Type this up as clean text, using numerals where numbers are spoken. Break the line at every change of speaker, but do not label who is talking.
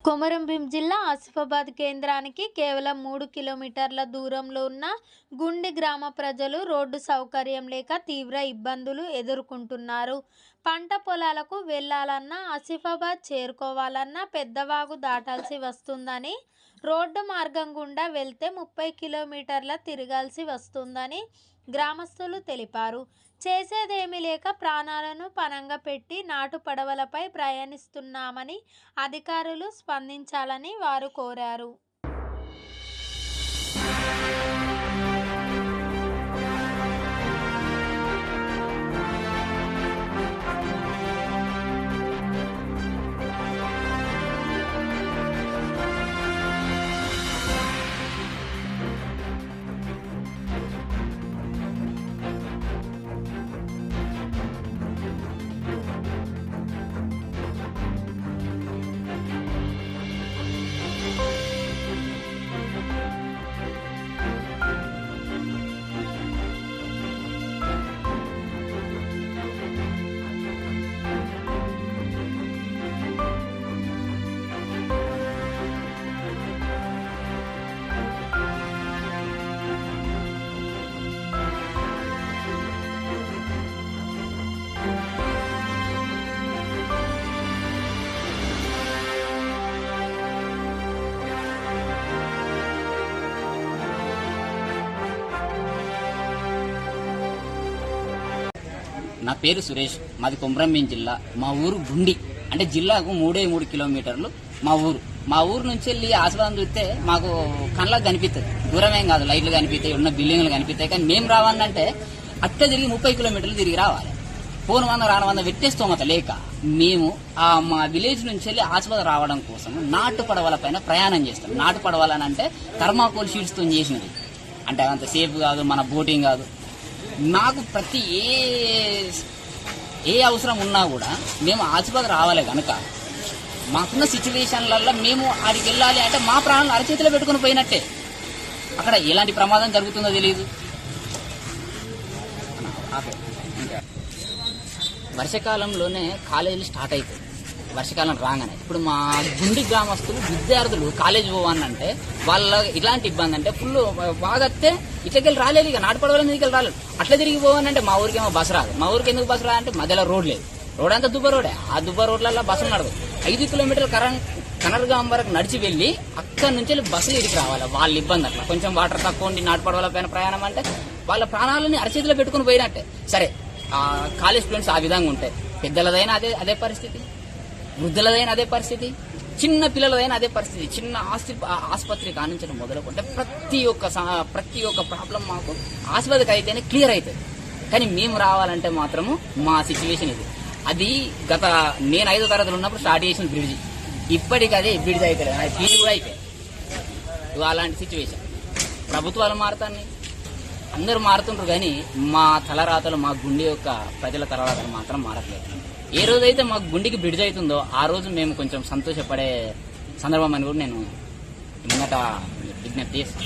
కొమరంభీం జిల్లా ఆసిఫాబాద్ కేంద్రానికి కేవలం 3 కిలోమీటర్ల దూరంలో ఉన్న గుండి గ్రామ ప్రజలు రోడ్డు సౌకర్యం లేక తీవ్ర ఇబ్బందులు ఎదుర్కొంటున్నారు. పంట పొలాలకు వెళ్లాలన్నా, ఆసిఫాబాద్ చేరుకోవాలన్నా పెద్దవాగు దాటాల్సి వస్తుందని, రోడ్డు మార్గం గుండా వెళ్తే 30 కిలోమీటర్ల తిరగాల్సి వస్తుందని గ్రామస్తులు తెలిపారు. చేసేదేమీ లేక ప్రాణాలను పణంగా పెట్టి నాటు పడవలపై ప్రయాణిస్తున్నామని అధికారులు స్పందించాలని వారు కోరారు.
నా పేరు సురేష్. మాది కొమరంభీం జిల్లా. మా ఊరు గుండి, అంటే జిల్లాకు 3 కిలోమీటర్లు మా ఊరు నుంచి వెళ్ళి ఆసిఫాబాద్ చూస్తే మాకు కళ్ళకు కనిపిస్తుంది. దూరమేం కాదు, లైట్లు కనిపిస్తాయి, ఉన్న బిల్డింగ్లు కనిపిస్తాయి. కానీ మేము రావాలంటే అట్ట తిరిగి 30 కిలోమీటర్లు తిరిగి రావాలి. పోను 100 పెట్టేస్తోమత లేక మేము మా విలేజ్ నుంచి వెళ్ళి ఆసిఫాబాద్ రావడం కోసం నాటు పడవల పైన ప్రయాణం చేస్తాం. నాటు పడవలని అంటే థర్మాకోల్ షీట్స్ తో చేసినది, అంటే అంత సేఫ్ కాదు, మన బోటింగ్ కాదు. మాకు ప్రతి ఏ అవసరం ఉన్నా కూడా మేము ఆసిఫాబాద్ రావాలి కనుక మాకున్న సిచ్యువేషన్లలో మేము ఆడికి వెళ్ళాలి అంటే మా ప్రాణాలు అరచేతిలో పెట్టుకుని పోయినట్టే. అక్కడ ఎలాంటి ప్రమాదం జరుగుతుందో తెలియదు. వర్షాకాలంలోనే కాలేజీలు స్టార్ట్ అవుతాయి. వర్షాకాలం రాగానే ఇప్పుడు మా గుండి గ్రామస్తులు విద్యార్థులు కాలేజీ పోవాలంటే వాళ్ళ ఇలాంటి ఇబ్బంది అంటే ఫుల్ బాగత్తే ఇట్లకెళ్ళి రాలేదు. ఇక నాటు పడవల మీదకి రాలేదు. అట్లా తిరిగి పోవాలంటే మా ఊరికేమో బస్సు రాదు. మా ఊరికి ఎందుకు బస్సు రాదంటే మధ్యలో రోడ్ లేదు. రోడ్ అంతా దుబ్బ రోడే. ఆ దుబ్బ రోడ్లలో బస్సులు నడవు. 5 కిలోమీటర్లు కనర్గాం వరకు నడిచి వెళ్ళి అక్కడి నుంచి బస్సులు ఇడికి రావాలి. వాళ్ళ ఇబ్బంది అట్లా. కొంచెం వాటర్ తక్కువ ఉండి నాటు పడవల పైన ప్రయాణం అంటే వాళ్ళ ప్రాణాలని అరచేతిలో పెట్టుకుని పోయినట్టే. సరే, కాలేజ్ స్టూడెంట్స్ ఆ విధంగా ఉంటాయి. పెద్దలదైనా అదే పరిస్థితి, వృద్ధులదైనా అదే పరిస్థితి, చిన్న పిల్లలదైనా అదే పరిస్థితి. చిన్న ఆసుపత్రి కానించడం మొదలుకుంటే ప్రతి ఒక్క ప్రాబ్లం మాకు ఆసుపత్రికి అయితేనే క్లియర్ అవుతుంది. కానీ మేము రావాలంటే మాత్రము మా సిచ్యువేషన్ ఇది. అది నేను 5వ తరగతిలో ఉన్నప్పుడు స్టార్ట్ చేసిన బ్రిడ్జి, ఇప్పటికి అదే బ్రిడ్జ్ అయిపోయింది. అది ఫీజు కూడా అయిపోయింది. అలాంటి సిచ్యువేషన్. ప్రభుత్వాలు మారుతాయి, అందరూ మారుతుంటారు, కానీ మా తలరాతలు, మా గుండె యొక్క ప్రజల తలరాతలు మాత్రం మారట్లేదు. ఏ రోజైతే మాకు గుండెకి బ్రిడ్జ్ అవుతుందో ఆ రోజు మేము కొంచెం సంతోషపడే సందర్భం అని కూడా నేను ముందట విజ్ఞప్తి చేస్తాను.